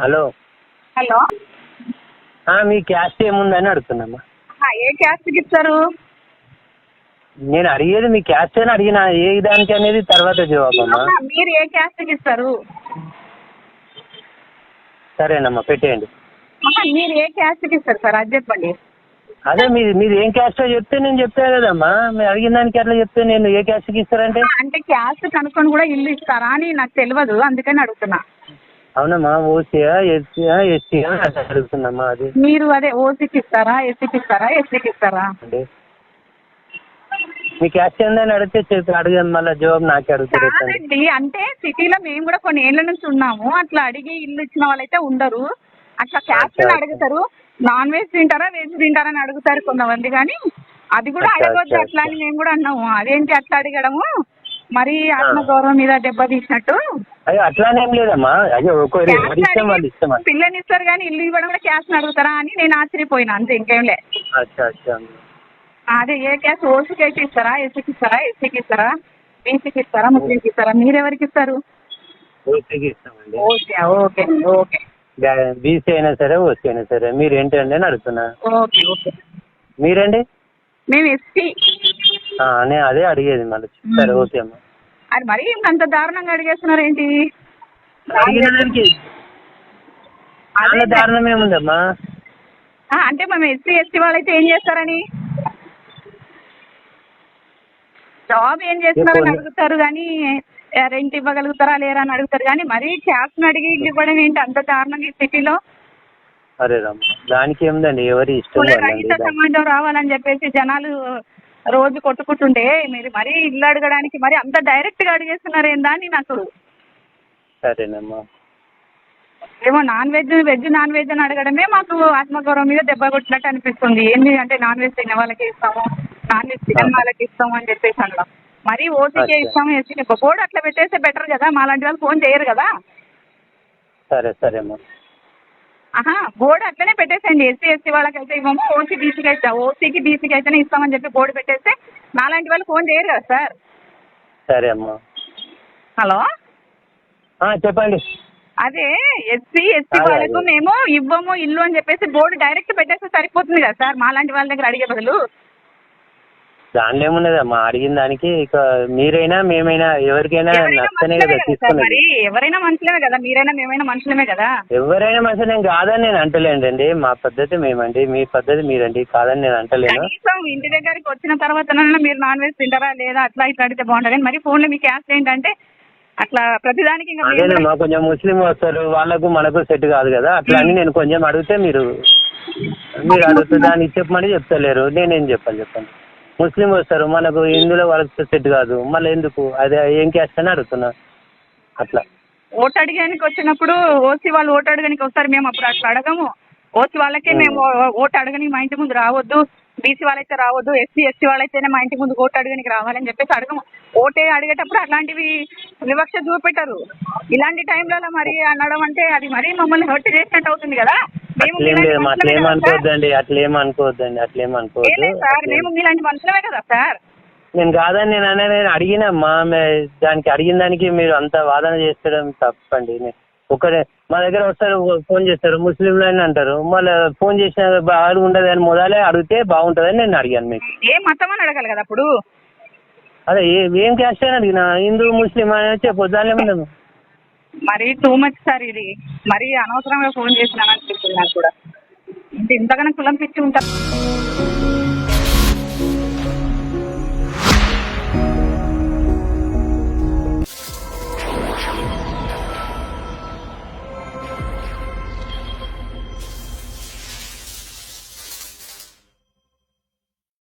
Hello. Hello. మీ caste ఏముందని అడుగుతున్నామ్మా. ఏ క్యాస్ట్కి ఇస్తారు? నేను అడిగేది మీ క్యాస్ట్ అని అడిగిన, ఏ దానికి అనేది తర్వాత జవాబమ్మా. మీరు ఏ క్యాస్ట్కి ఇస్తారు? సరేనమ్మా, పెట్టేయండి. మీరు ఏ క్యాస్ట్కి ఇస్తారు సార్, అది చెప్పండి. అదే మీరు ఏం క్యాస్టో చెప్తే నేను చెప్తా కదమ్మా. మీరు అడిగిన దానికి అట్లా చెప్తే నేను ఏ క్యాస్ట్కి ఇస్తారంటే అంటే క్యాస్ట్ కనుక్కొని కూడా ఇల్లు ఇస్తారా అని నాకు తెలియదు, అందుకని అడుగుతున్నా. అవునమ్మా, ఓసీయా ఎస్సీయా అట్లా అడుగుతున్నామ్మా. అది మీరు అదే ఓసీకి ఇస్తారా, ఎస్సీకి ఇస్తారా, ఎస్సీకి ఇస్తారా అండి. మీ క్యాస్ట్ ఏందని అడిగితే చెప్పి అడిగాను, మళ్ళీ జవాబు నాకే అడుగుతారు. కాదండి, అంటే సిటీలో మేము కూడా కొన్ని ఏళ్ళ నుంచి ఉన్నాము, అట్లా అడిగి ఇల్లు ఇచ్చిన వాళ్ళైతే ఉండరు. అట్లా క్యాస్ట్ అడుగుతారు. నాన్ వెజ్ తింటారా, వెజ్ తింటారా అని అడుగుతారు కొంతమంది, కానీ అది కూడా అడగొద్దు అట్లా అని మేము కూడా అన్నాము. అదేంటి అట్లా అడగడము, మరి ఆత్మగౌరవం మీద దెబ్బ తీసినట్టు. అయ్యో అట్లానేం లేదమ్మా. అయ్యో పిల్లని ఇస్తారు కానీ ఇల్లు ఇవ్వడం కూడా క్యాస్ట్ అడుగుతారా అని నేను ఆశ్చర్యపోయినా, అంతే, ఇంకేం లే. అదే ఏ క్యాస్ట్, ఓసీకి అయితే ఇస్తారా, ఎస్సీకి ఇస్తారా, ఎస్సీకి ఇస్తారా, బీసీకి ఇస్తారా, ముస్లింకి ఇస్తారా, మీరెవరికి ఇస్తారు? ఓసీకి ఇస్తామండి. Okay okay okay. బీసీ అయినా సరే ఓసీ అయినా సరే. మీరు ఏంటండి అని అడుగుతున్నా. Okay okay. మీరండి? మేము ఎస్సీ. నేను అదే అడిగేది మళ్ళీ. సరే ఓకే అమ్మా. అది మరీ అంత దారుణంగా అడిగేస్తున్నారు ఏంటి? దారుణం ఏముందమ్మా? అంటే మేము ఎస్సీ వాళ్ళైతే ఏం చేస్తారని, జాబ్ ఏం చేస్తున్నారని అడుగుతారు కానీ రెంట్ ఇవ్వగలుగుతారా లేరా అని అడుగుతారు, కానీ మరీ క్యాస్ట్ని అడిగి ఇల్లు ఇవ్వడం ఏంటి అంత దారుణంగా ఈ సిటీలో? అరే రమ్మ, దానికి ఏముందండి, ఎవరి ఇష్టం. రహిత సమాజం రావాలని చెప్పేసి జనాలు రోజు కొట్టుకుంటుంటే మీరు మరీ ఇల్లు అడగడానికి మరి అంత డైరెక్ట్గా అడిగేస్తున్నారు ఏందా అని నాకు. సరేనమ్మా. ఏమో వెజ్ నాన్ వెజ్ అని అడగడమే మాకు ఆత్మగౌరవం మీద దెబ్బ కొట్టినట్టు అనిపిస్తుంది. ఏంటి అంటే నాన్ వెజ్ తిన్న వాళ్ళకి ఇస్తాము, నాన్ వెజ్ తినని వాళ్ళకి ఇస్తాము అని చెప్పేసి అనడం. మరీ ఓసీకే ఇస్తాము, ఎస్సీకే బోర్డు అట్లా పెట్టేస్తే బెటర్ కదా, మాలాంటి వాళ్ళు ఫోన్ చేయరు కదా. సరే సరేమ్మా. బోర్డు అట్లనే పెట్టేసేయండి, ఎస్సీ వాళ్ళకైతే ఇవ్వము, బీసీకి అయితే ఓసీకి బీసీకి అయితేనే ఇస్తామని చెప్పి బోర్డు పెట్టేస్తే నాలాంటి వాళ్ళు ఫోన్ చేయరు కదా సార్. సరే అమ్మా. హలో, చెప్పండి. అదే ఎస్సీ వాళ్ళకు మేము ఇవ్వము ఇల్లు అని చెప్పేసి బోర్డు డైరెక్ట్ పెట్టేస్తే సరిపోతుంది కదా సార్, మాలాంటి వాళ్ళ దగ్గర అడిగే బదులు. దానిలో ఏమున్నదమ్మా, అడిగిన దానికి ఇక మీరైనా మేమైనా ఎవరికైనా నచ్చనే కదా తీసుకున్నది. ఎవరైనా మనుషులమే కదా, మీరైనా మేమైనా మనుషులమే కదా. ఎవరైనా మనుషులేం కాదని నేను అంటలేండి. మా పద్ధతి మేమండి, మీ పద్ధతి మీరండి, కాదని నేను అంటలేను. కనీసం ఇంటి దగ్గరికి వచ్చిన తర్వాత మీరు నాన్ వెజ్ తింటారా లేదా అట్లా ఇట్లా అడిగితే బాగుంటుంది, మరి ఫోన్లో మీ క్యాస్ట్ ఏంటంటే అట్లా ప్రతిదానికి. అదేనమ్మా, కొంచెం ముస్లిం వస్తారు, వాళ్ళకు మనకు సెట్ కాదు కదా, అట్లా అని నేను కొంచెం అడిగితే మీరు అడుగుతుంది దాన్ని చెప్పమని చెప్తలేరు, నేనేం చెప్పాలి చెప్పండి. ముస్లిం వస్తారు, మనకు హిందువులో వాళ్ళకి సెట్ కాదు, మళ్ళీ ఎందుకు అదే ఏం క్యాస్ట్ అని అడుగుతున్నా. అట్లా ఓటు అడగడానికి వచ్చినప్పుడు ఓసీ వాళ్ళు ఓటు అడగడానికి వస్తారు, మేము అప్పుడు అట్లా అడగము. ఓసీ వాళ్ళకే మేము ఓటు అడగని మా ఇంటి ముందు రావద్దు, బీసీ వాళ్ళైతే రావద్దు, ఎస్సీ వాళ్ళైతేనే మా ఇంటి ముందు ఓటు అడగనికి రావాలని చెప్పేసి అడగము. ఓటే అడిగేటప్పుడు అట్లాంటివి వివక్ష చూపెట్టారు. ఇలాంటి టైంలో మరి అనడం అంటే అది మరీ మమ్మల్ని హర్ట్ చేసినట్టు అవుతుంది కదా. అట్లేమనుకోవద్దండి. సార్ మేము మీలాంటి మనుషులమే కదా సార్. నేను కాదని నేను అడిగినమ్మా, దానికి అడిగిన దానికి మీరు అంత వాదన చేస్తడం తప్పండి. ఒకరే మా దగ్గర వస్తారు, ఫోన్ చేస్తారు, ముస్లింలు అని అంటారు, మళ్ళీ ఫోన్ చేసిన బాగా ఉండదు అని మొదలే అడిగితే బాగుంటుందని నేను అడిగాను. మీకు ఏ మతం అని అడగాలి కదా అప్పుడు. అదే ఏం క్యాస్ట్ అని అడిగినా, హిందూ ముస్లిం అని చెప్పొద్దు, దాని ఏమన్నా. మరీ టూ మచ్ సార్, ఇది మరీ అనవసరంగా ఫోన్ చేసినాను అనిపిస్తుంది నాకు కూడా. ఇంతగానో కులం పిచ్చి ఉంటారు.